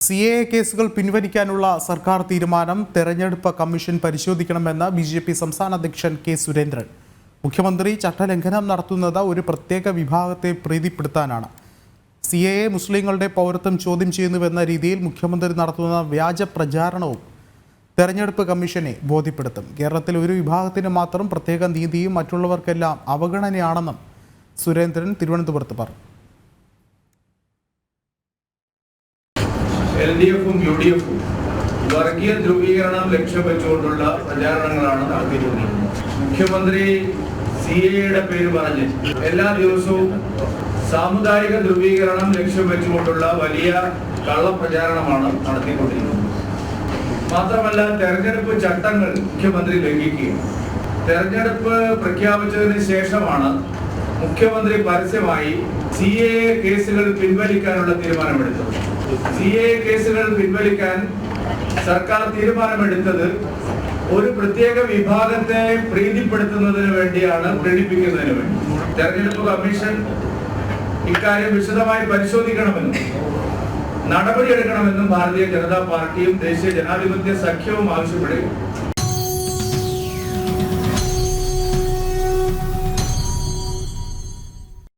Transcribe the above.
CAA കേസുകൾ പിൻവലിക്കാനുള്ള സർക്കാർ തീരുമാനം തെരഞ്ഞെടുപ്പ് കമ്മീഷൻ പരിശോധിക്കണമെന്ന് BJP സംസ്ഥാന അധ്യക്ഷൻ കെ സുരേന്ദ്രൻ. മുഖ്യമന്ത്രി ചട്ടലംഘനം നടത്തുന്നത് ഒരു പ്രത്യേക വിഭാഗത്തെ പ്രീതിപ്പെടുത്താനാണ്. CAA മുസ്ലിങ്ങളുടെ പൗരത്വം ചോദ്യം ചെയ്യുന്നുവെന്ന രീതിയിൽ മുഖ്യമന്ത്രി നടത്തുന്ന വ്യാജ പ്രചാരണവും തെരഞ്ഞെടുപ്പ് കമ്മീഷനെ ബോധ്യപ്പെടുത്തും. കേരളത്തിൽ ഒരു വിഭാഗത്തിന് മാത്രം പ്രത്യേക നീതിയും മറ്റുള്ളവർക്കെല്ലാം അവഗണനയാണെന്നും സുരേന്ദ്രൻ തിരുവനന്തപുരത്ത് പറഞ്ഞു. LDF-ഉം UDF-ഉം വർഗീയ ധ്രുവീകരണം ലക്ഷ്യം വെച്ചുകൊണ്ടുള്ള പ്രചാരണങ്ങളാണ് നടത്തിക്കൊണ്ടിരിക്കുന്നത്. മുഖ്യമന്ത്രി CAA പേര് പറഞ്ഞ് എല്ലാ ദിവസവും സാമുദായിക ധ്രുവീകരണം ലക്ഷ്യം വെച്ചുകൊണ്ടുള്ള വലിയ കള്ളപ്രചാരണമാണ് നടത്തിക്കൊണ്ടിരിക്കുന്നത്. മാത്രമല്ല, തെരഞ്ഞെടുപ്പ് ചട്ടങ്ങൾ മുഖ്യമന്ത്രി ലംഘിക്കുകയും തെരഞ്ഞെടുപ്പ് പ്രഖ്യാപിച്ചതിന് ശേഷമാണ് മുഖ്യമന്ത്രി പരസ്യമായി CAA കേസുകൾ പിൻവലിക്കാനുള്ള തീരുമാനമെടുത്തത്. CAA കേസുകൾ പിൻവലിക്കാൻ സർക്കാർ തീരുമാനമെടുത്തത് ഒരു പ്രത്യേക വിഭാഗത്തെ പ്രീതിപ്പെടുത്തുന്നതിന് വേണ്ടിയാണ്, പ്രീണിപ്പിക്കുന്നതിന് വേണ്ടി. തെരഞ്ഞെടുപ്പ് കമ്മീഷൻ ഇക്കാര്യം വിശദമായി പരിശോധിക്കണമെന്നും നടപടിയെടുക്കണമെന്നും ഭാരതീയ ജനതാ പാർട്ടിയും ദേശീയ ജനാധിപത്യ സഖ്യവും ആവശ്യപ്പെടുകയും